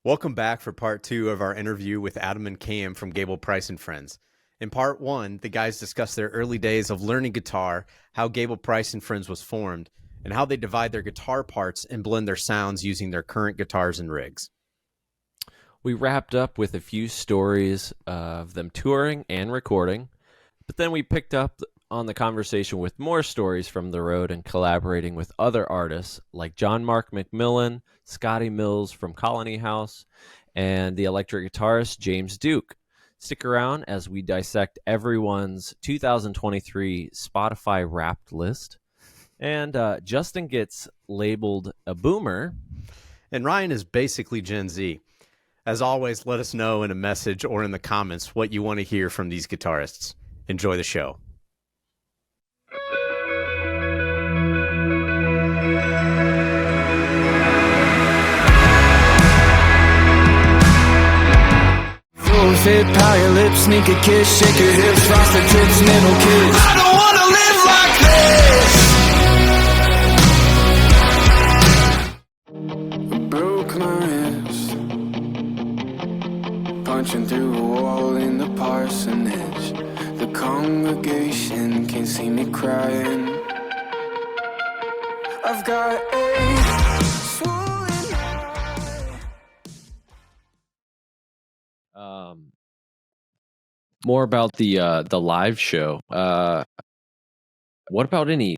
Welcome back for part 2 of our interview with Adam and Cam from Gable Price and Friends. In part 1, the guys discuss their early days of learning guitar, how Gable Price and Friends was formed, and how they divide their guitar parts and blend their sounds using their current guitars and rigs. We wrapped up with a few stories of them touring and recording, but then we picked up on the conversation with more stories from the road and collaborating with other artists like John Mark McMillan, Scotty Mills from Colony House, and the electric guitarist James Duke. Stick around as we dissect everyone's 2023 Spotify Wrapped list. And Justin gets labeled a boomer. And Ryan is basically Gen Z. As always, let us know in a message or in the comments what you want to hear from these guitarists. Enjoy the show. Full fit, power your lips, sneak a kiss, shake your hips, frosted tips, middle kiss. I don't wanna live like this. I broke my wrist, punching through a wall in the parsonage. The congregation can't see me crying. I've got a swollen eye. More about the live show. What about any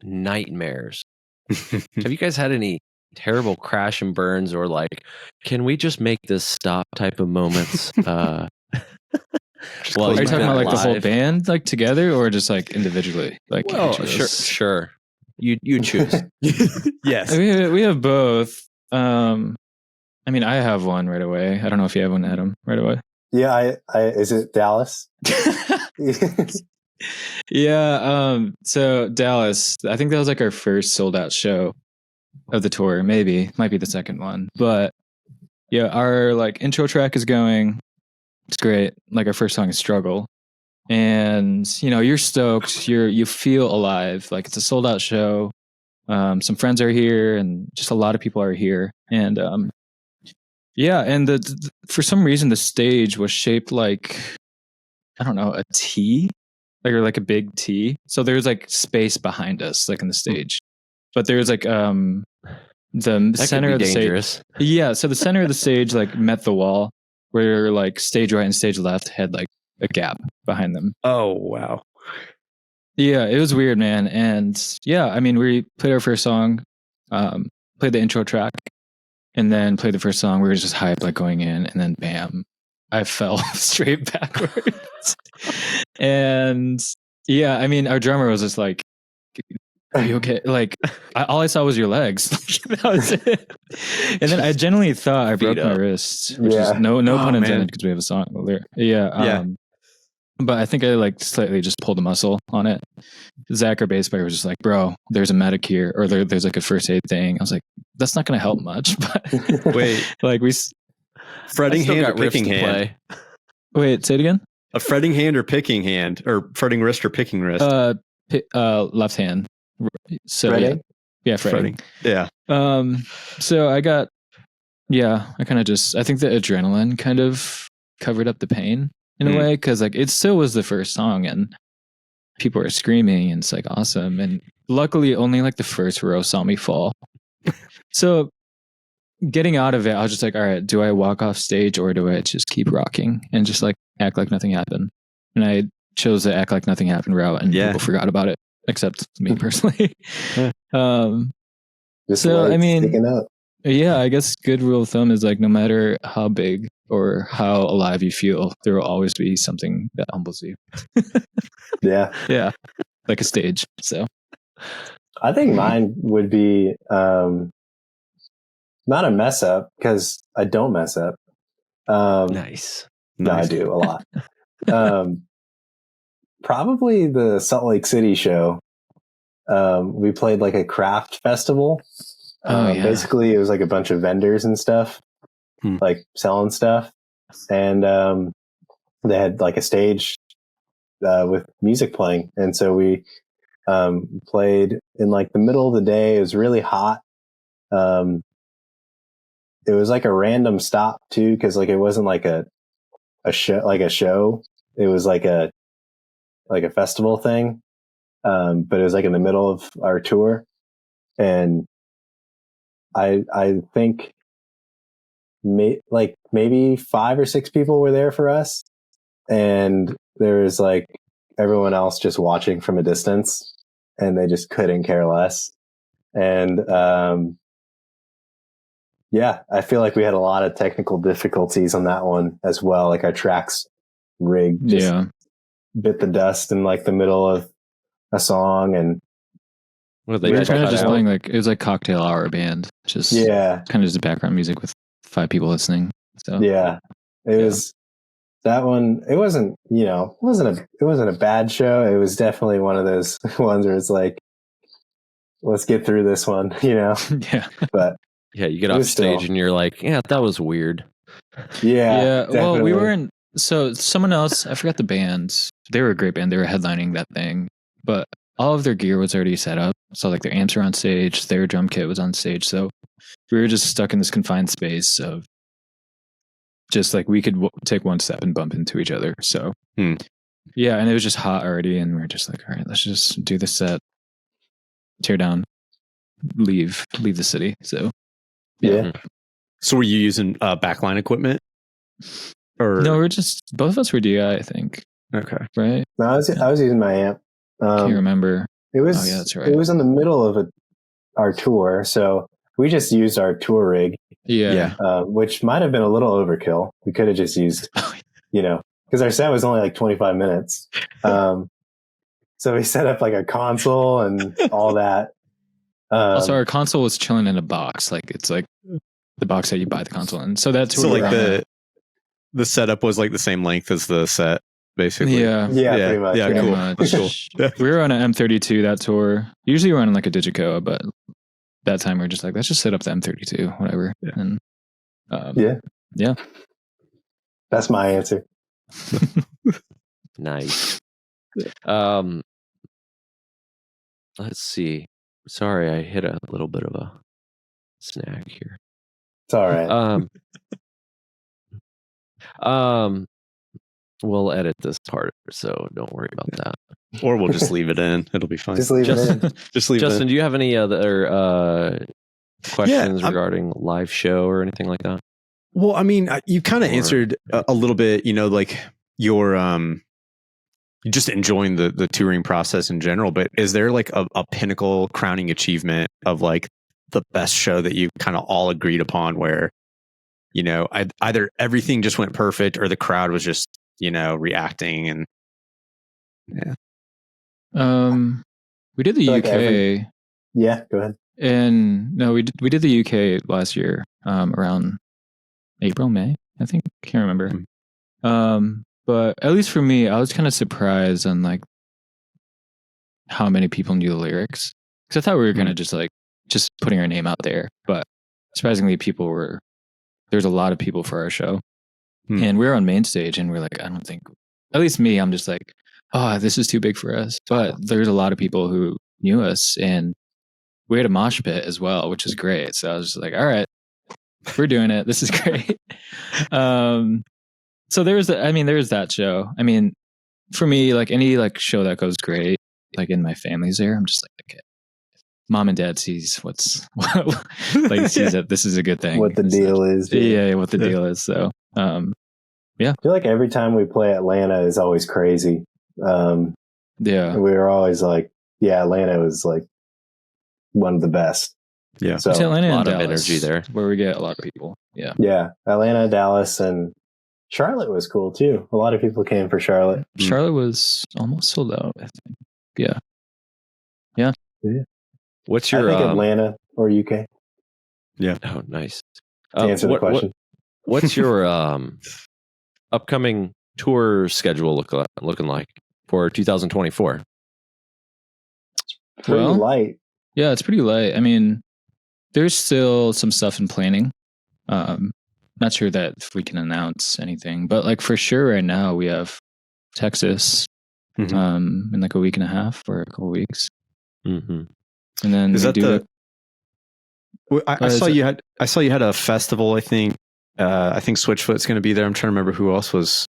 nightmares? Have you guys had any terrible crash and burns, or like, can we just make this stop type of moments? Are you talking about like the whole band, like together, or just like individually? Like, well, sure. You choose. Yes, we have both. I mean, I have one right away. I don't know if you have one, Adam, right away. Yeah, I is it Dallas? Yeah. So Dallas, I think that was like our first sold out show of the tour. Maybe might be the second one, but yeah, our like intro track is going. It's great. Like our first song is Struggle, and you know you're stoked. You feel alive. Like it's a sold out show. Some friends are here, and just a lot of people are here, and yeah, and for some reason the stage was shaped like, I don't know, a T, or like a big T. So there's like space behind us, like in the stage, but there's like the center of the stage. Yeah, so the center of the stage like met the wall, where like stage right and stage left had like a gap behind them. Oh wow. Yeah, it was weird, man. And yeah, I mean, we played our first song, played the intro track, and then played the first song. We were just hyped, like going in, and then bam, I fell straight backwards. And yeah, I mean, our drummer was just like, "Are you okay?" Like, all I saw was your legs. That was it. And then I genuinely thought I broke my wrist, which is no pun intended, because we have a song there. Yeah. But I think I like slightly just pulled a muscle on it. Zach, our bass player, was just like, "Bro, there's a medic here, or there's like a first aid thing." I was like, "That's not going to help much." But Wait, like fretting hand or picking hand? Wait, say it again. A fretting hand or picking hand, or fretting wrist or picking wrist? Left hand. So fretting? Yeah, fretting. Yeah. So I kind of just, I think the adrenaline kind of covered up the pain in a way, because like it still was the first song and people were screaming and it's like awesome. And luckily only like the first row saw me fall. So getting out of it, I was just like, all right, do I walk off stage or do I just keep rocking and just like act like nothing happened? And I chose the act like nothing happened route, and people forgot about it, except me personally. So I mean, yeah, I guess good rule of thumb is like, no matter how big or how alive you feel, there will always be something that humbles you. Yeah, like a stage. So I think mine would be not a mess up, because I don't mess up. Nice. No, I do a lot. Probably the Salt Lake City show. We played like a craft festival. Basically, it was like a bunch of vendors and stuff, like selling stuff. And they had like a stage with music playing. And so we played in like the middle of the day. It was really hot. it was like a random stop too, because like it wasn't like a show. It was like a festival thing, but it was like in the middle of our tour, and I think maybe 5 or 6 people were there for us, and there was like everyone else just watching from a distance, and they just couldn't care less. And yeah, I feel like we had a lot of technical difficulties on that one as well. Like our tracks rig just bit the dust in like the middle of a song, and Well, we were kind of just playing like it was like cocktail hour band, just kind of just background music with 5 people listening. So it was that one. It wasn't it wasn't a bad show. It was definitely one of those ones where it's like, let's get through this one, But yeah, you get off stage and you're like, yeah, that was weird. Yeah. Well, we were in. So someone else, I forgot the band. They were a great band. They were headlining that thing, but all of their gear was already set up. So like their amps were on stage, their drum kit was on stage. So we were just stuck in this confined space of just like we could take one step and bump into each other. So yeah, and it was just hot already, and we were just like, all right, let's just do this set, tear down, leave the city. So yeah. So were you using backline equipment? Or no, we're just both of us were DI, I think. Okay, right? No, I was using my amp. Can't remember. It was that's right. It was in the middle of our tour, so we just used our tour rig. Which might have been a little overkill. We could have just used, because our set was only like 25 minutes. So we set up like a console and all that. Also, our console was chilling in a box. Like it's like the box that you buy the console in. So that's so like the setup was like the same length as the set, basically. Yeah, pretty much. Yeah, pretty cool. much. That's cool. Yeah. We were on an M32 that tour. Usually we're on like a Digicoa, but that time we're just like, let's just set up the M32, whatever. Yeah. And yeah. That's my answer. Nice. Let's see. Sorry, I hit a little bit of a snag here. It's all right. We'll edit this part, so don't worry about that. Or we'll just leave it in. It'll be fine. Just leave it in. Just leave it in. Justin, do you have any other questions regarding live show or anything like that? Well, I mean, you kind of answered a little bit, like your just enjoying the touring process in general, but is there like a pinnacle crowning achievement of like the best show that you kind of all agreed upon where, either everything just went perfect or the crowd was just, reacting and we did the UK. Go ahead. And no, we did the UK last year, around April, May, I think. Can't remember. But at least for me, I was kind of surprised on like how many people knew the lyrics. Because I thought we were gonna just putting our name out there, but surprisingly, there's a lot of people for our show, and we were on main stage, and we're like, I don't think, at least me, I'm just like, oh, this is too big for us. But there's a lot of people who knew us, and we had a mosh pit as well, which is great. So I was just like, all right, we're doing it. This is great. So there was that show. I mean, for me, like any like show that goes great, like in my family's there, I'm just like, okay, mom and dad sees sees that this is a good thing. What the deal is. Yeah, what the deal is. So, I feel like every time we play Atlanta is always crazy. We were always like, Atlanta was like one of the best. Yeah. So Atlanta, a lot and of Dallas, energy there, where we get a lot of people. Yeah. Yeah. Atlanta, Dallas, and Charlotte was cool too. A lot of people came for Charlotte. Charlotte was almost sold out, I think. Yeah. What's your I think Atlanta or UK? Yeah. Oh, nice. To answer the question. What's your upcoming tour schedule looking like for 2024? Pretty light. Yeah, it's pretty light. I mean, there's still some stuff in planning. Not sure that if we can announce anything, but like for sure right now we have Texas in like a week and a half or a couple weeks. Mm-hmm. And then is that I saw you had a festival. I think Switchfoot's going to be there. I'm trying to remember who else was.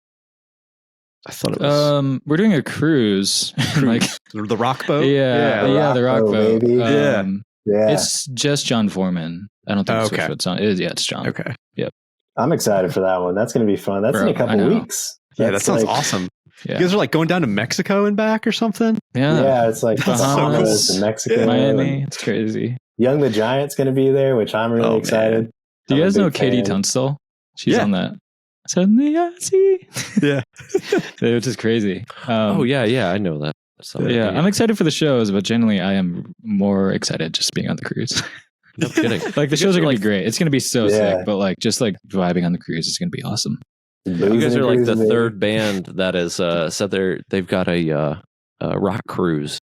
I thought it was. We're doing a cruise, like the rock boat. Yeah, the rock boat. Yeah, it's just John Foreman. I don't think Switchfoot's on. It's John. Okay. Yep. I'm excited for that one. That's going to be fun. That's in a couple weeks. Yeah, that sounds awesome. Yeah. You guys are like going down to Mexico and back or something? Yeah, it's like Bahamas and Mexico. Miami. It's crazy. Young the Giant's going to be there, which I'm really excited. Do you guys know Katie Tunstall? She's on that. Suddenly I see. Yeah. Which is crazy. I know that. I'm excited for the shows, but generally I am more excited just being on the cruise. No kidding. Like the shows are going to be great. It's going to be so sick, but like just like vibing on the cruise is going to be awesome. You guys are like the third band that is said they've got a rock cruise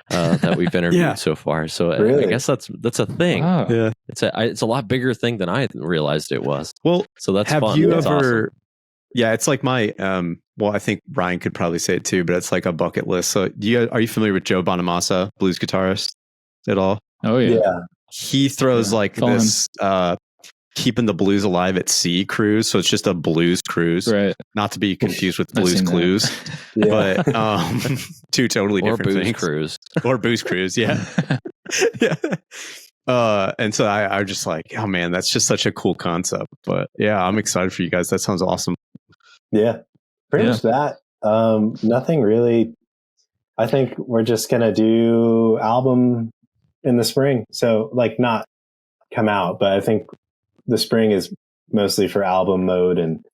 that we've interviewed so far. So I guess that's a thing. Wow. Yeah, it's a lot bigger thing than I realized it was. Well, so that's have fun. you that's ever? Awesome. Yeah, it's like my well, I think Ryan could probably say it too, but it's like a bucket list. So are you familiar with Joe Bonamassa, blues guitarist, at all? Oh yeah. He throws like this keeping the blues alive at sea cruise. So it's just a blues cruise, right? Not to be confused with Blues Clues, but two totally different things. Cruise or booze cruise, yeah. And so I just like, oh man, that's just such a cool concept. But yeah, I'm excited for you guys. That sounds awesome. Yeah, pretty much that. Nothing really. I think we're just gonna do album in the spring. So like not come out, but I think the spring is mostly for album mode and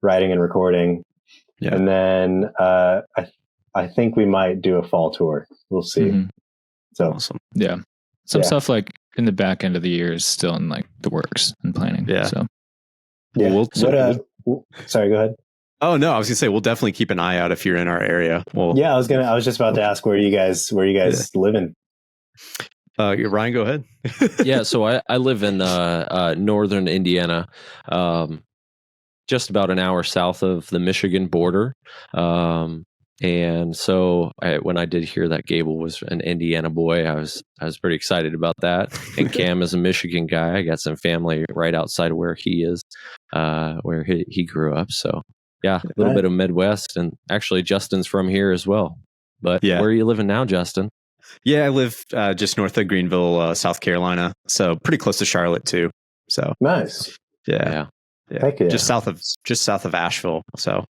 writing and recording. Yeah. And then I think we might do a fall tour. We'll see. Mm-hmm. So awesome. Yeah. Some stuff like in the back end of the year is still in like the works and planning. Yeah. So yeah. Sorry, go ahead. Oh no, I was gonna say we'll definitely keep an eye out if you're in our area. Well, yeah, I was just about to ask where you guys live in. Ryan, go ahead. Yeah, so I live in northern Indiana, just about an hour south of the Michigan border. And so when I did hear that Gable was an Indiana boy, I was pretty excited about that. And Cam is a Michigan guy. I got some family right outside of where he is, where he grew up. So yeah, a little bit of Midwest, and actually Justin's from here as well. But where are you living now, Justin? Yeah, I live just north of Greenville, South Carolina, so pretty close to Charlotte too. So nice. Yeah. Just south of Asheville. So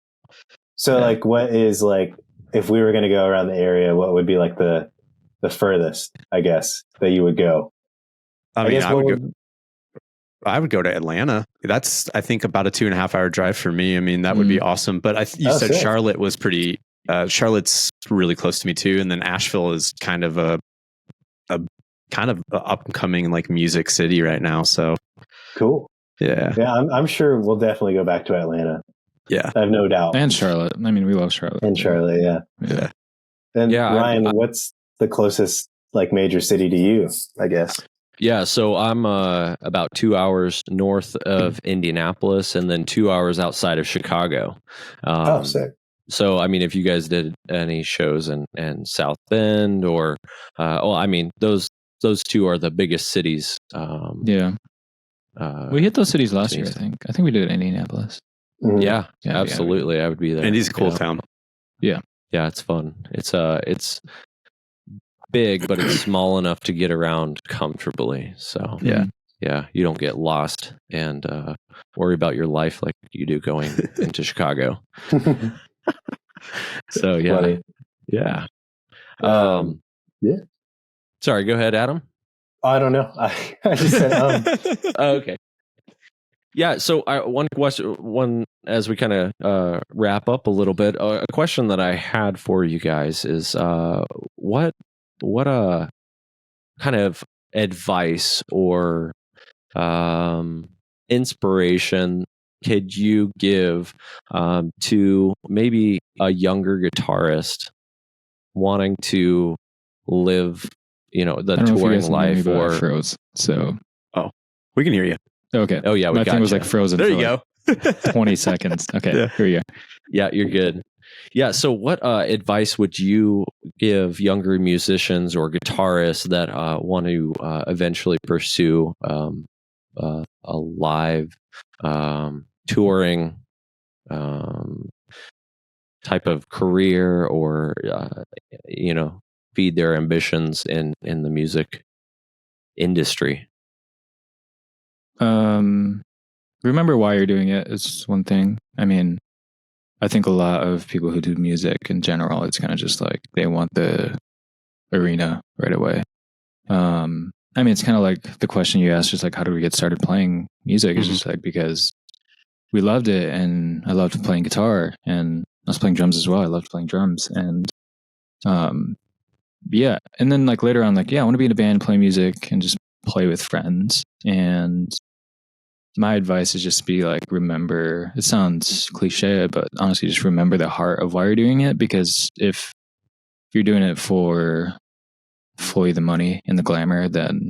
like, what is like if we were going to go around the area, what would be like the furthest, I guess, that you would go? I would go to Atlanta. That's, I think, about a 2.5 hour drive for me. I mean, that would be awesome. But you said sick. Charlotte was pretty. Charlotte's really close to me too, and then Asheville is kind of a up and coming like music city right now. So cool. Yeah. I'm sure we'll definitely go back to Atlanta. Yeah, I have no doubt. And Charlotte. I mean, we love Charlotte. And Charlotte, yeah. And Ryan, what's the closest like major city to you? I guess. Yeah, so I'm about 2 hours north of Indianapolis, and then 2 hours outside of Chicago. Sick. So, I mean, if you guys did any shows in South Bend or, I mean, those two are the biggest cities. We hit those cities last year, I think. I think we did it in Indianapolis. Mm-hmm. Yeah, absolutely. I would be there. Indy's a cool town. Yeah. Yeah, it's fun. It's big, but it's small enough to get around comfortably. So, yeah, you don't get lost and worry about your life like you do going into Chicago. So yeah, funny. Yeah. Yeah. Sorry, go ahead, Adam. I don't know. I just said okay. Yeah. So one question, as we kind of wrap up a little bit, a question that I had for you guys is, what kind of advice or inspiration could you give to maybe a younger guitarist wanting to live, the touring life? Or froze. So, we can hear you. Okay. Oh yeah, my thing was like frozen. There you go. 20 seconds. Okay, here you go. Yeah, you're good. Yeah. So, what advice would you give younger musicians or guitarists that want to eventually pursue a live touring type of career, or feed their ambitions in the music industry? Remember why you're doing it is one thing. I mean, I think a lot of people who do music in general, it's kind of just like they want the arena right away. I mean, it's kind of like the question you asked, just like, how do we get started playing music? It's just like, because we loved it, and I loved playing guitar, and I was playing drums as well. I loved playing drums, and yeah. And then like later on, like, yeah, I want to be in a band, play music, and just play with friends. And my advice is just to be like, remember, it sounds cliche, but honestly, just remember the heart of why you're doing it. Because if you're doing it for the money and the glamour, then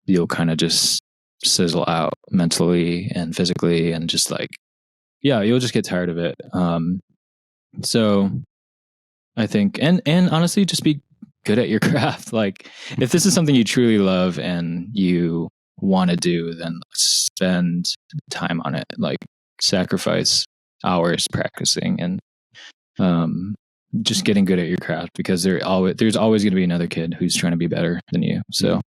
you'll kind of just sizzle out mentally and physically, and just like, yeah, you'll just get tired of it. So I think, and honestly, just be good at your craft. Like, if this is something you truly love and you want to do, then spend time on it. Like, sacrifice hours practicing and just getting good at your craft, because there's always going to be another kid who's trying to be better than you. So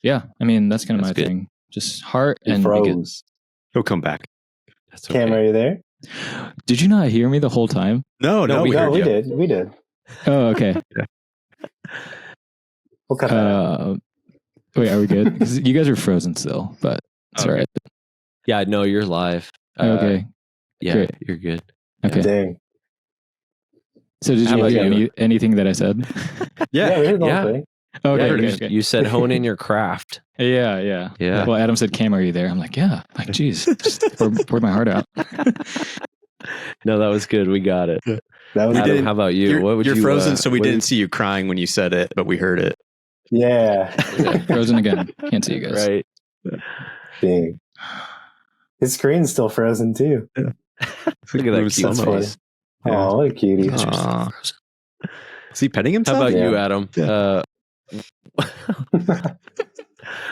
yeah, I mean, that's kind of my thing. Just heart and froze. He'll come back. That's okay. Cam, are you there? Did you not hear me the whole time? No, we did. We did. Oh, okay. We'll cut that out. Wait, are we good? 'Cause you guys are frozen still, but it's all right. Yeah, no, you're live. Okay. Yeah, Great. You're good. Okay. Dang. So did you hear anything that I said? Yeah, we heard the whole thing. Okay. You said hone in your craft. Yeah. Well, Adam said, Cam, are you there? I'm like, yeah. Like, geez, just poured my heart out. No, that was good. We got it. That was Adam, how about you? You're frozen, so we didn't see you crying when you said it, but we heard it. Yeah. Frozen again. Can't see you guys. Right. Dang. His screen's still frozen too. Yeah. Look at that cute face. Oh, what a cutie. Is he petting himself? How about you, Adam? Yeah.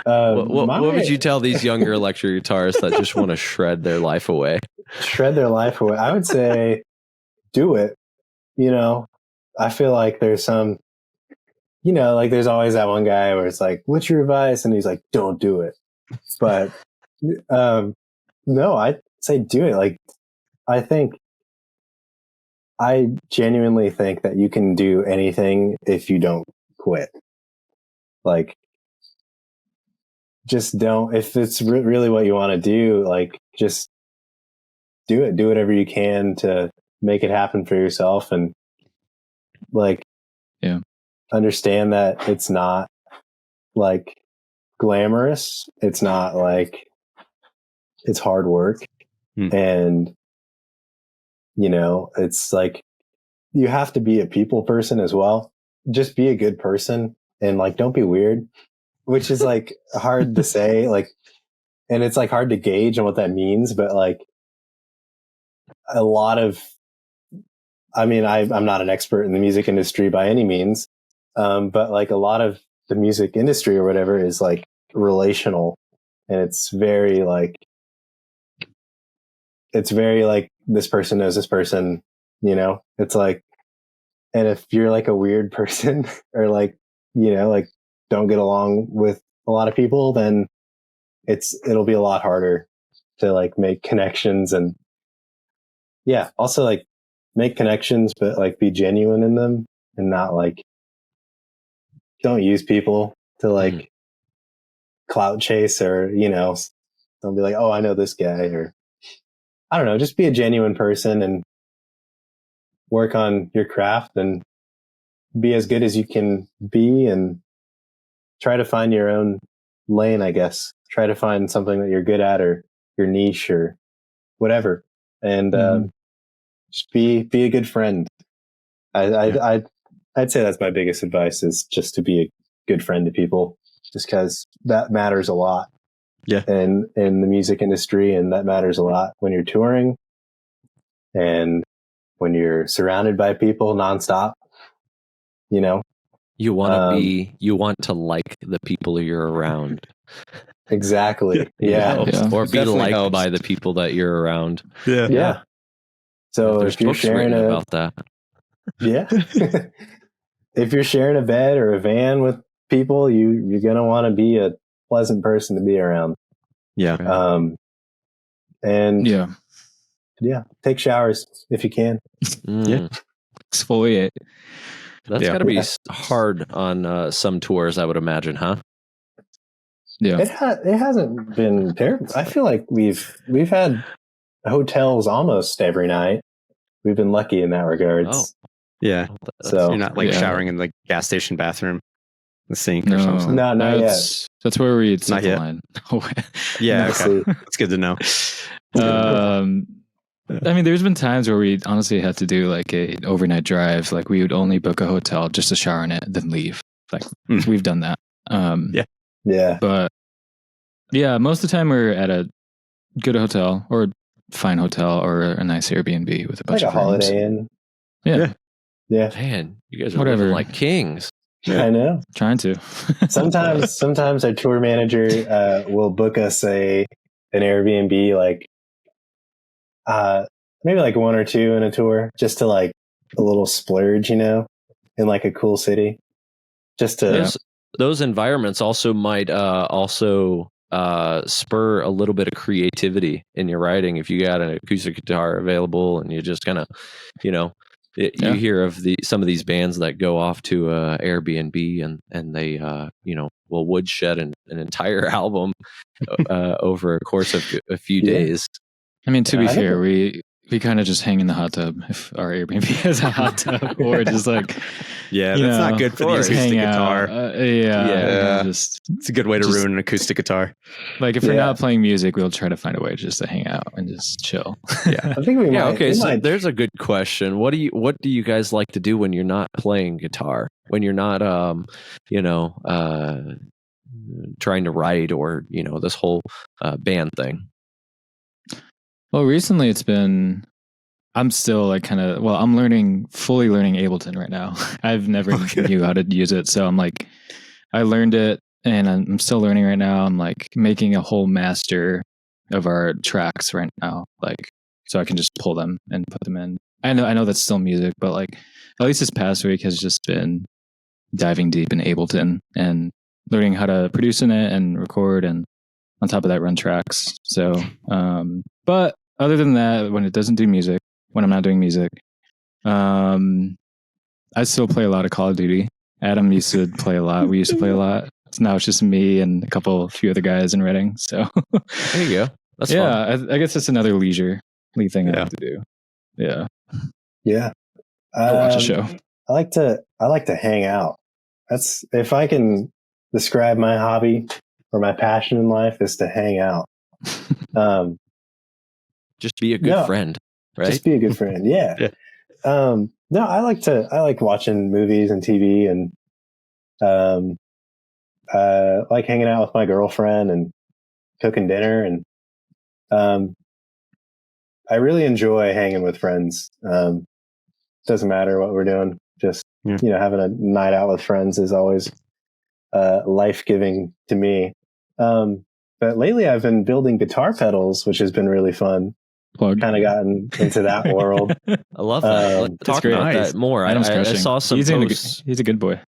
What would you tell these younger electric guitarists that just want to shred their life away? Shred their life away. I would say do it. I feel like there's some, like there's always that one guy where it's like, what's your advice? And he's like, don't do it. But no, I'd say do it. Like, I genuinely think that you can do anything if you don't quit. Like, just don't, if it's really what you want to do, like, just do it. Do whatever you can to make it happen for yourself. And like, understand that it's not like glamorous. It's not like, it's hard work. And, it's like, you have to be a people person as well. Just be a good person and like, don't be weird, which is like hard to say, like, and it's like hard to gauge on what that means. But like a lot of, I'm not an expert in the music industry by any means. But like a lot of the music industry or whatever is like relational, and it's very like this person knows this person, it's like, and if you're like a weird person or like, like don't get along with a lot of people, then it'll be a lot harder to like make connections. And also like make connections, but like be genuine in them and not like, don't use people to like clout chase or, don't be like, oh, I know this guy, or I don't know, just be a genuine person and work on your craft and be as good as you can be, and try to find your own lane, I guess. Try to find something that you're good at, or your niche or whatever. And just be a good friend. I'd say that's my biggest advice, is just to be a good friend to people, just because that matters a lot. Yeah. And in the music industry, and that matters a lot when you're touring and when you're surrounded by people nonstop, you know, you want to like the people you're around. Exactly. Yeah. Or be liked by the people that you're around. Yeah. So there's if you're books sharing written about that. Yeah. If you're sharing a bed or a van with people, you're going to want to be a pleasant person to be around. Yeah. And take showers if you can. Yeah. Exfoliate. That's got to be hard on some tours, I would imagine, huh? Yeah. It hasn't been terrible. I feel like we've had hotels almost every night. We've been lucky in that regard. Oh. Yeah. So you're not like showering in the gas station bathroom, the sink or something. No, not yet. That's where we set Not the yet. line. Yeah. Okay. That's good to know. I mean, there's been times where we honestly had to do like an overnight drive. Like we would only book a hotel just to shower in it, then leave. Like we've done that. Yeah. But yeah, most of the time we're at a good hotel or fine hotel or a nice Airbnb with a bunch of like a rooms. Holiday Inn. Yeah. Man, you guys are living like kings. I know. Trying to. Sometimes our tour manager will book us an Airbnb, like maybe like one or two in a tour, just to like a little splurge, in like a cool city. Just to those environments also might spur a little bit of creativity in your writing if you got an acoustic guitar available and you just kind of, you hear of some of these bands that go off to Airbnb and they will woodshed an entire album over a course of a few days. I mean, to be fair, we kind of just hang in the hot tub if our Airbnb has a hot tub, or just like that's not good for the acoustic guitar. It's a good way to ruin an acoustic guitar. Like if we're not playing music, we'll try to find a way just to hang out and just chill. I think we might. Okay, so there's a good question. What do you guys like to do when you're not playing guitar? When you're not trying to write or this whole band thing? Well, recently I'm still like I'm fully learning Ableton right now. I've never knew how to use it. So I'm like, I learned it and I'm still learning right now. I'm like making a whole master of our tracks right now. Like, so I can just pull them and put them in. I know that's still music, but like at least this past week has just been diving deep in Ableton and learning how to produce in it and record and on top of that run tracks. So, but other than that, when it doesn't do music, when I'm not doing music, I still play a lot of Call of Duty. Adam used to play a lot. We used to play a lot. So now it's just me and a few other guys in Reading. So there you go. That's fun. I guess that's another leisurely thing I like to do. Yeah. Yeah. Watch a show. I like to hang out. That's if I can describe my hobby or my passion in life is to hang out. Just be a good friend, right? Just be a good friend. Yeah. No, I like watching movies and TV and like hanging out with my girlfriend and cooking dinner and I really enjoy hanging with friends. Doesn't matter what we're doing. Just having a night out with friends is always life-giving to me. But lately I've been building guitar pedals, which has been really fun. Kind of gotten into that world. I love that. Talk about that more. I saw some posts. He's a good boy.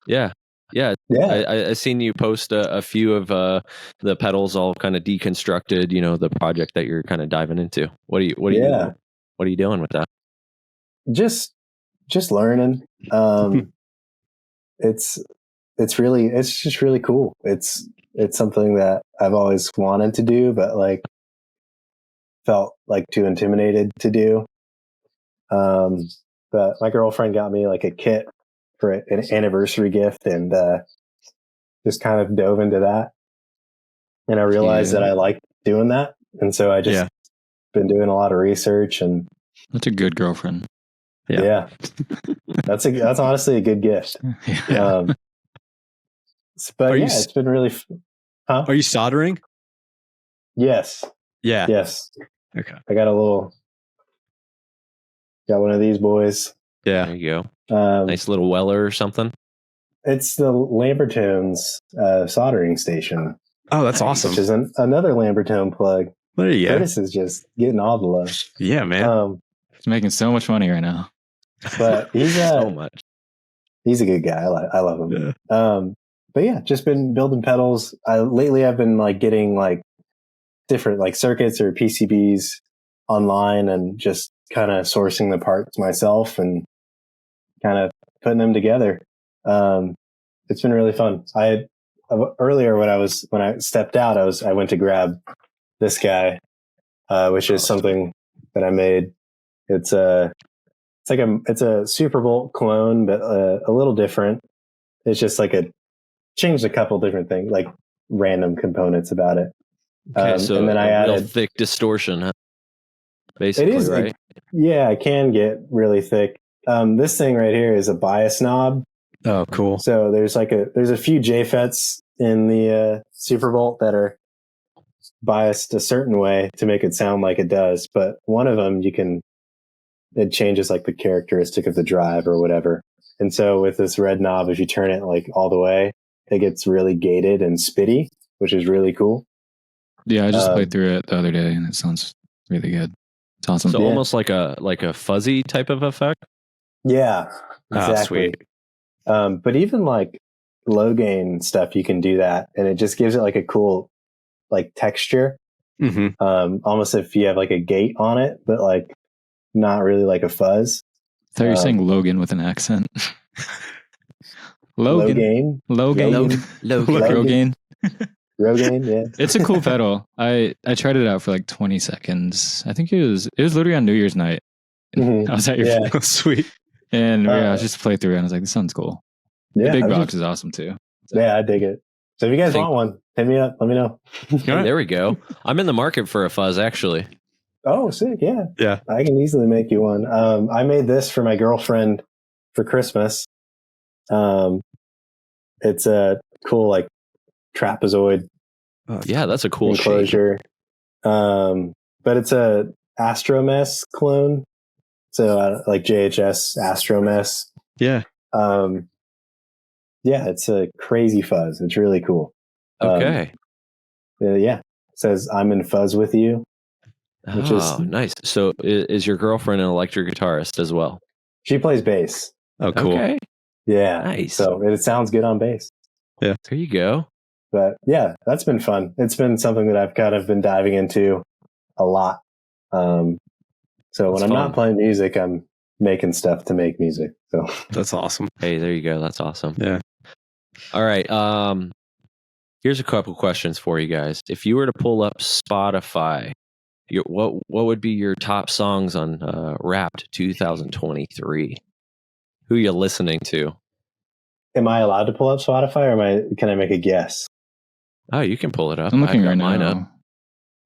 Yeah. I seen you post a few of the pedals all kind of deconstructed. The project that you're kind of diving into. What are you doing with that? Just learning. It's just really cool. It's something that I've always wanted to do, but like felt like too intimidated to do. But my girlfriend got me like a kit for an anniversary gift and just kind of dove into that. And I realized that I like doing that. And so I just been doing a lot of research and that's a good girlfriend. Yeah. That's honestly a good gift. But it's been really huh? Are you soldering? Yes. Yeah. Yes. Okay. I got a little Got one of these boys. Yeah. There you go. Nice little Weller or something. It's the Lambertones soldering station. Oh, that's awesome. Which is another Lambertone plug. There you go. Curtis is just getting all the love. Yeah, man. He's making so much money right now. But he's so much. He's a good guy. I love him. Yeah. But yeah, just been building pedals. Lately I've been like getting like different like circuits or PCBs online and just kind of sourcing the parts myself and kind of putting them together. It's been really fun. Earlier when I stepped out, I went to grab this guy, which is something that I made. It's a Super Bowl clone, but a little different. It's just like changed a couple different things, like random components about it. Okay, so and then I added real thick distortion, huh? Basically, it is, right? Yeah, it can get really thick. This thing right here is a bias knob. Oh, cool. So there's a few JFETs in the Super Bowl that are biased a certain way to make it sound like it does, but one of them it changes like the characteristic of the drive or whatever. And so with this red knob, if you turn it like all the way, it gets really gated and spitty, which is really cool. Yeah, I just played through it the other day and it sounds really good. It's awesome. So almost like a fuzzy type of effect. Yeah, exactly. Oh, sweet. But even like low gain stuff, you can do that, and it just gives it like a cool like texture. Mm-hmm. Almost if you have like a gate on it, but like not really like a fuzz. I thought you were saying Logan with an accent. Logan. Rogaine, yeah. It's a cool pedal. I tried it out for like 20 seconds. I think it was literally on New Year's night. Mm-hmm. I was at your place. Sweet. And I was just played through it and I was like, this sounds cool. Yeah, the big box is awesome too. So. Yeah, I dig it. So if you guys want one, hit me up. Let me know. There we go. I'm in the market for a fuzz, actually. Oh, sick. Yeah. Yeah. I can easily make you one. I made this for my girlfriend for Christmas. It's a cool, like, trapezoid. Yeah, that's a cool enclosure. But it's a Astromess clone. So, like JHS Astromess. Yeah. Yeah, it's a crazy fuzz. It's really cool. Okay. Yeah. It says, I'm in fuzz with you. Which is nice. So is your girlfriend an electric guitarist as well? She plays bass. Oh, cool. Okay. Yeah. Nice. So it sounds good on bass. Yeah. There you go. But yeah, that's been fun. It's been something that I've kind of been diving into a lot. So when I'm not playing music, I'm making stuff to make music. So that's awesome. Hey, there you go. That's awesome. Yeah. All right. Here's a couple questions for you guys. If you were to pull up Spotify, what would be your top songs on Wrapped 2023? Who are you listening to? Am I allowed to pull up Spotify, or can I make a guess? Oh, you can pull it up. I'm looking right now.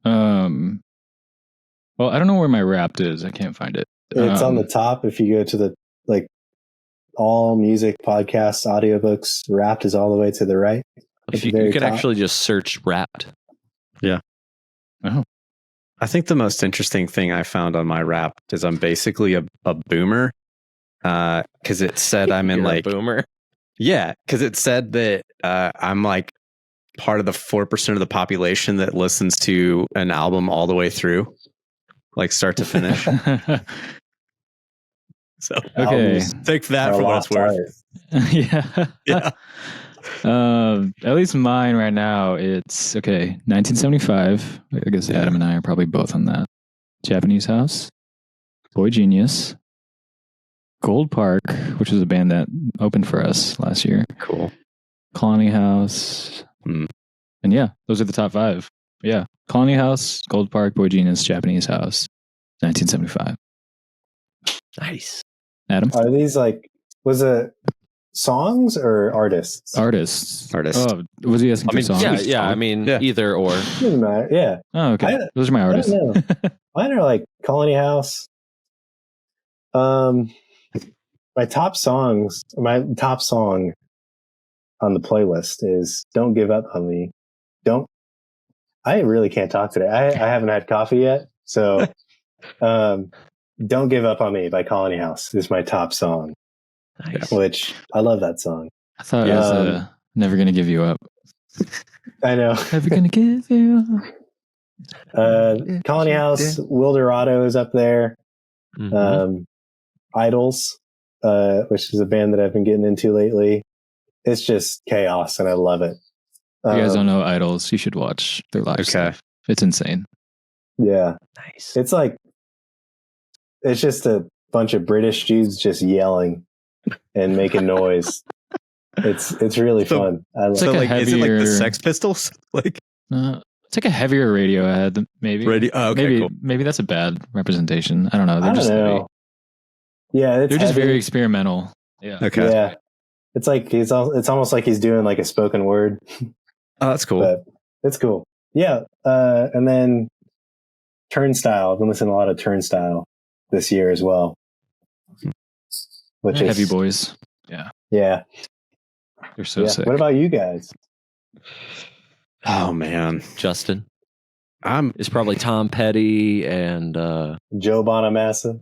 Well, I don't know where my Wrapped is. I can't find it. It's on the top. If you go to the all music podcasts, audiobooks, Wrapped is all the way to the right. You could actually just search Wrapped. Yeah. Oh. I think the most interesting thing I found on my Wrapped is I'm basically a boomer. Because it said I'm in like a boomer. Yeah, because it said that I'm like part of the 4% of the population that listens to an album all the way through, like start to finish. So okay, take that for what it's worth. Yeah. At least mine right now, it's 1975. I guess Adam and I are probably both on that. Japanese House, Boy Genius, Gold Park, which is a band that opened for us last year. Cool. Colony House. And yeah, those are the top 5. Yeah. Colony House, Gold Park, Boy Genius, Japanese House, 1975. Nice. Adam? Are these was it songs or artists? Artists. Artists. Oh, was he asking for songs? Yeah. I mean, either or. Doesn't matter. Yeah. Oh, okay. Those are my artists. Mine are like Colony House. My top song on the playlist is Don't Give Up on Me. I really can't talk today. I haven't had coffee yet. So, Don't Give Up on Me by Colony House is my top song. Nice. Which I love that song. I thought it was Never Gonna Give You Up. I know. Never Gonna Give You Up. Colony House, Wildorado is up there. Mhm. Idols, which is a band that I've been getting into lately. It's just chaos, and I love it. If you guys don't know Idols, you should watch their live stuff. It's insane. Yeah. Nice. It's just a bunch of British dudes just yelling and making noise. It's really fun. I love So like is it like the Sex Pistols? Like it's like a heavier Radiohead, maybe. Maybe that's a bad representation. I don't know. They're just heavy. Yeah, they're just very experimental. Yeah. Okay. Yeah. It's like it's almost like he's doing like a spoken word. Oh, that's cool. But it's cool. Yeah. And then Turnstile. I've been listening to a lot of Turnstile this year as well. Which is Heavy Boys. Yeah. Yeah. They're so sick. What about you guys? Oh man. Justin. It's probably Tom Petty and Joe Bonamassa.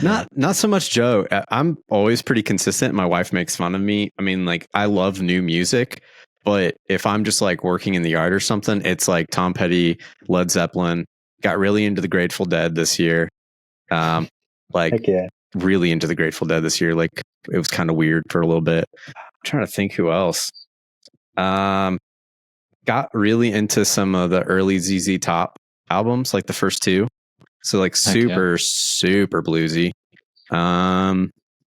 Not so much Joe. I'm always pretty consistent. My wife makes fun of me. I mean, like, I love new music, but if I'm just like working in the yard or something, it's like Tom Petty, Led Zeppelin. Got really into the Grateful Dead this year. Really into the Grateful Dead this year. Like, it was kind of weird for a little bit. I'm trying to think who else. Got really into some of the early ZZ Top albums, like the first two. So like super bluesy. I'm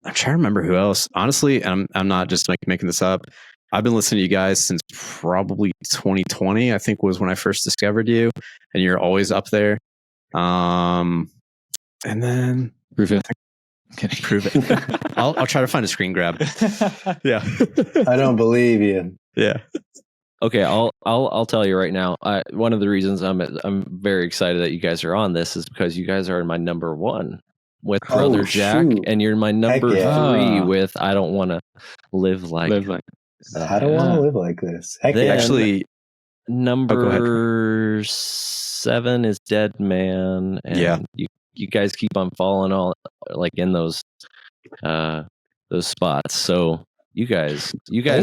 trying to remember who else. Honestly, I'm not just like making this up. I've been listening to you guys since probably 2020, I think was when I first discovered you, and you're always up there. And then Prove it. Prove it. I'll try to find a screen grab. Yeah. I don't believe you. Yeah. Okay, I'll tell you right now. One of the reasons I'm very excited that you guys are on this is because you guys are my number one with Brother Jack, and you're my number 3 with I Don't Want to Live Like. I don't want to live like this. Actually, number 7 is Dead Man, and you guys keep on falling all like in those spots. So. You guys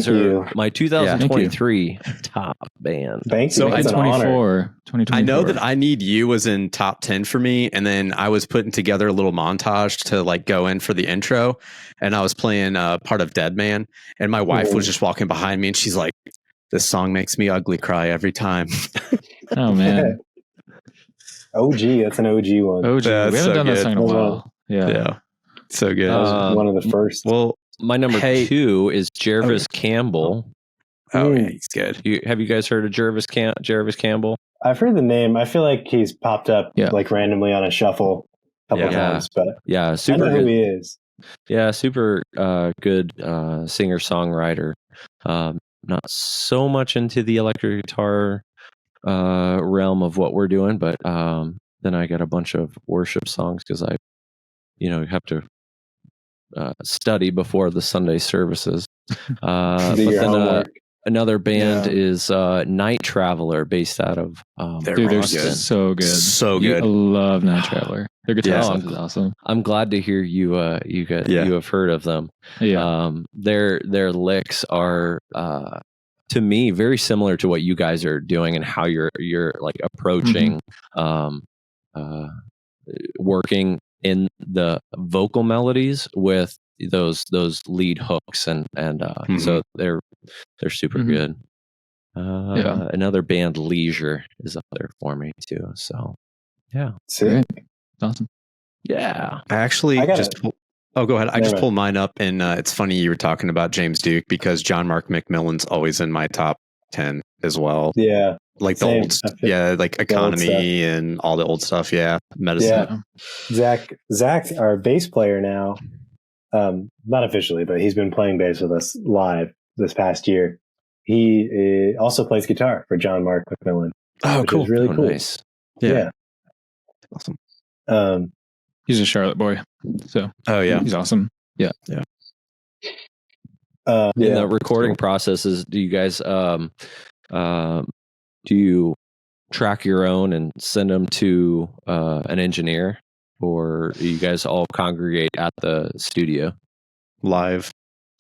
are my 2023 top band. Thank you. So it's 2024. I know that I Need You was in top 10 for me. And then I was putting together a little montage to like go in for the intro. And I was playing part of Dead Man. And my wife was just walking behind me and she's like, this song makes me ugly cry every time. Oh, man. OG. That's an OG one. OG. We haven't done that song in a while. Yeah. So good. That was one of the first. Well, my number 2 is Jervis Campbell. Oh, yeah, he's good. Have you guys heard of Jervis Campbell? I've heard the name. I feel like he's popped up like randomly on a shuffle a couple times, but super I know good. who he is. Yeah, super good singer-songwriter. Not so much into the electric guitar realm of what we're doing, but then I got a bunch of worship songs because I have to study before the Sunday services. But then another band is Night Traveler, based out of they're so good. So good. I love Night Traveler. Their guitar sound is awesome. I'm glad to hear you have heard of them. Yeah. Their licks are to me very similar to what you guys are doing and how you're like approaching working in the vocal melodies with those lead hooks and so they're super good. Another band, Leisure, is up there for me too. So yeah, great. Awesome. Yeah, I actually go ahead. I just pulled mine up, and it's funny you were talking about James Duke because John Mark McMillan's always in my top 10 as well. Yeah. Like the old, like Economy and all the old stuff. Yeah. Medicine. Yeah. Zach, our bass player now, not officially, but he's been playing bass with us live this past year. He also plays guitar for John Mark McMillan. Oh, cool. Is really cool. Nice. Yeah. Awesome. He's a Charlotte boy. So. Oh yeah. He's awesome. Yeah. Yeah. In the recording processes, do you guys do you track your own and send them to an engineer, or you guys all congregate at the studio live?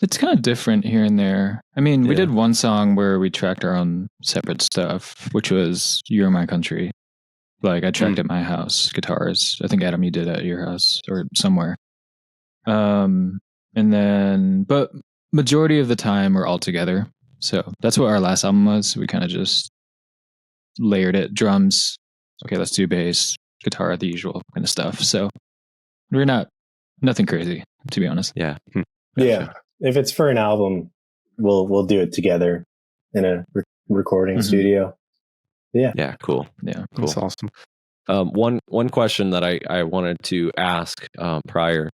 It's kind of different here and there. I mean, we did one song where we tracked our own separate stuff, which was "You're My Country." Like I tracked at my house guitars. I think Adam, you did at your house or somewhere. And then, but majority of the time we're all together. So that's what our last album was. We kind of just layered it, drums. Okay, let's do bass, guitar, the usual kind of stuff. So we're nothing crazy, to be honest. Yeah. Yeah. If it's for an album, we'll do it together in a recording studio. Yeah. Yeah. Cool. Yeah. Cool. That's awesome. One question that I wanted to ask prior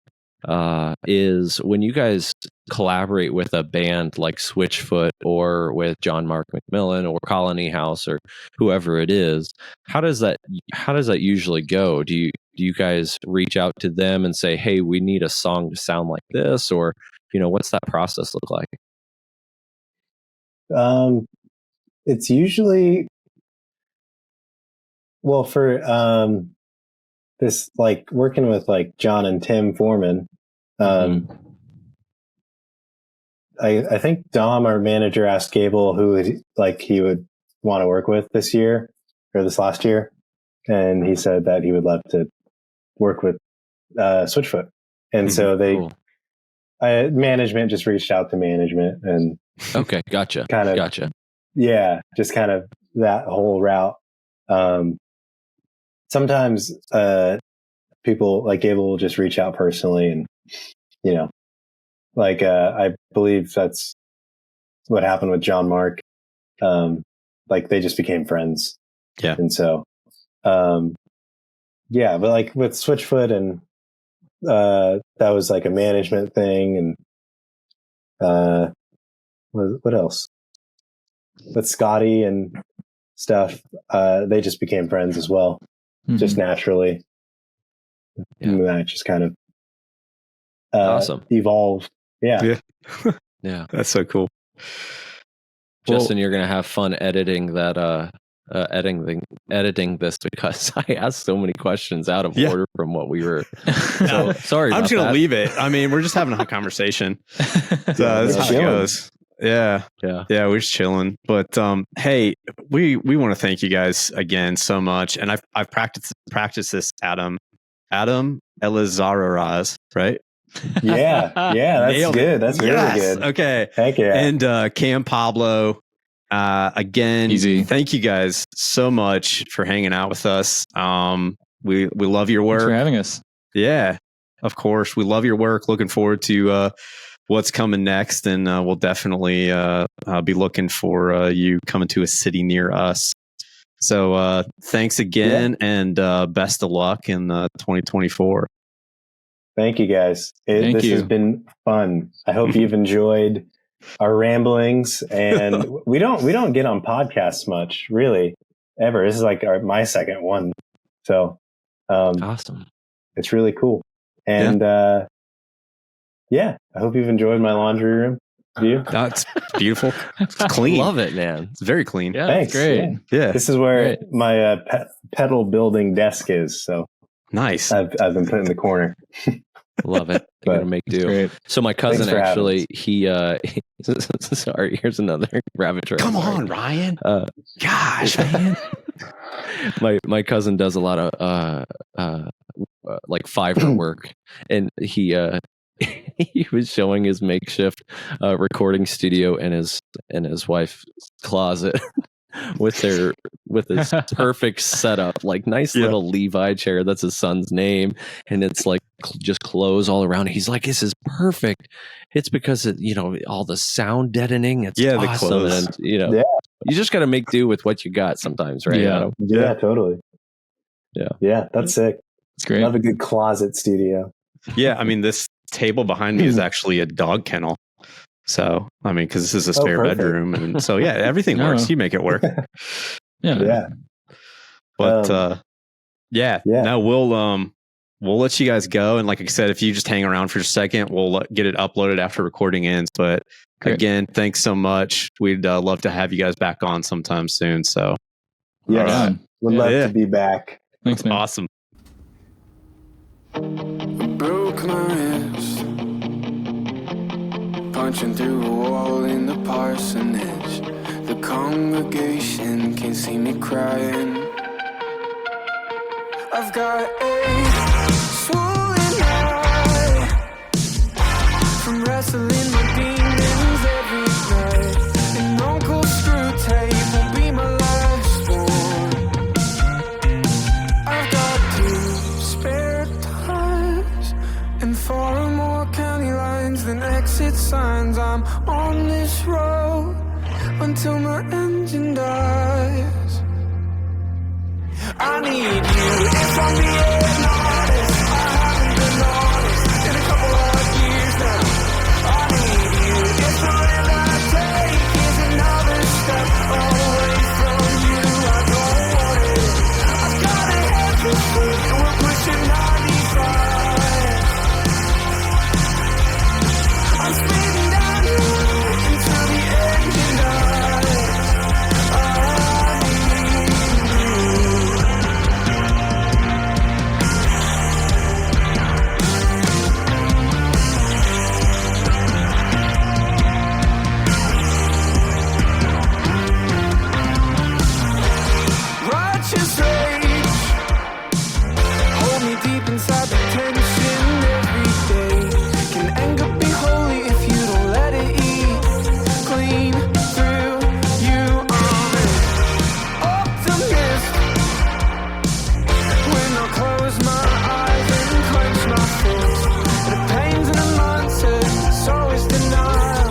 is when you guys collaborate with a band like Switchfoot or with John Mark McMillan or Colony House or whoever it is, how does that usually go? Do you guys reach out to them and say, hey, we need a song to sound like this, or what's that process look like? It's usually, well, for this, like working with like John and Tim Foreman, I think Dom, our manager, asked Gable who he would want to work with this year or this last year, and he said that he would love to work with Switchfoot, and so management just reached out to management and okay, gotcha, yeah, just kind of that whole route. Sometimes people like Gable will just reach out personally, and I believe that's what happened with John Mark. Like they just became friends. Yeah. And so, but like with Switchfoot and, that was like a management thing. And, what else? With Scotty and stuff, they just became friends as well, just naturally. Yeah. And that just kind of, awesome. Evolved. Yeah. Yeah. That's so cool. Justin, you're going to have fun editing that, editing this because I asked so many questions out of order from what we were. So, sorry. I'm just going to leave it. I mean, we're just having a conversation. So that's how it goes. Yeah. We're just chilling. But hey, we want to thank you guys again so much. And I've practiced this, Adam Elizarraraz, right? Yeah, that's Nailed good. it. That's really good. Okay. Heck yeah. And Cam, Pablo, again, Easy. Thank you guys so much for hanging out with us. We love your work. Thanks for having us. Yeah, of course. We love your work. Looking forward to what's coming next, and we'll definitely be looking for you coming to a city near us. So thanks again, and best of luck in 2024. Thank you, guys. This has been fun. I hope you've enjoyed our ramblings. And we don't get on podcasts much, really, ever. This is like my second one, so awesome. It's really cool. And I hope you've enjoyed my laundry room. Do you? That's beautiful. It's clean. Love it, man. It's very clean. Yeah, thanks. Great. Yeah. This is where my pedal building desk is. So nice. I've been put in the corner. Love it. You're gonna make do. Great. So my cousin actually, he sorry, here's another rabbit trail. Come on, Ryan. Gosh, man. My cousin does a lot of like Fiverr work, and he was showing his makeshift recording studio in his wife's closet with his perfect setup, like nice little Levi chair that's his son's name, and it's like just clothes all around. He's like, this is perfect. It's because of, all the sound deadening. It's awesome. The clothes. And, you just got to make do with what you got sometimes, right? Yeah, totally. Yeah, that's sick. It's great. Love a good closet studio. Yeah, I mean, this table behind me is actually a dog kennel. So, I mean, because this is a spare bedroom. And so, yeah, everything works. You make it work. Yeah. But, no, we'll let you guys go. And like I said, if you just hang around for a second, we'll get it uploaded after recording ends. But again, thanks so much. We'd love to have you guys back on sometime soon. So, would love to be back. Thanks, man. Awesome. punching through a wall in the parsonage. The congregation can't see me crying. I've got a swollen eye from wrestling my demons every night. And Uncle Screwtape will be my last one. I've got 2 spare tires and 4 more county lines than exit signs. I'm on this road until my engine dies. I need you, if I'm being honest. I haven't been honest in a couple of years now. I need you, if the land I take is another step away from you. I don't want it. I've got a head for food and we're pushing 95. I'm speeding down the road until the engine dies. Righteous rage, hold me deep inside the tension every day. Can anger be holy if you don't let it eat clean through you? I'm an optimist when I close my eyes and clench my fists. The pains in the mindset, it's always denial.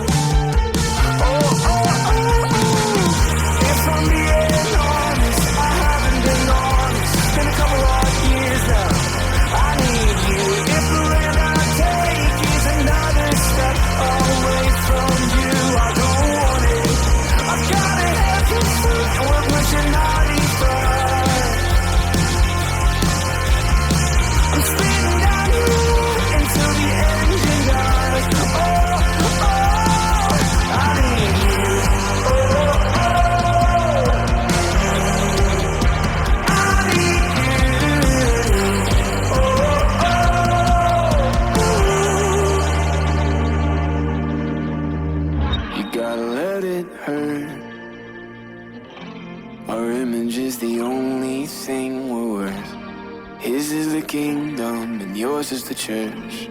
If I'm being honest, I haven't been honest in a couple of years now. I need you, if the land I take is another step away from you. I don't want it. I've got a head for food and we're pushing 95. I'm speeding down the road until the engine dies. I need you. You gotta let it hurt. Our image is the only thing we're worth. His is the kingdom and yours is the church.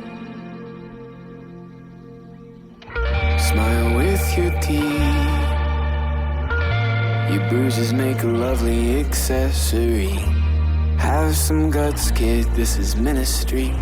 Smile with your teeth. Your bruises make a lovely accessory. Have some guts, kid, this is ministry.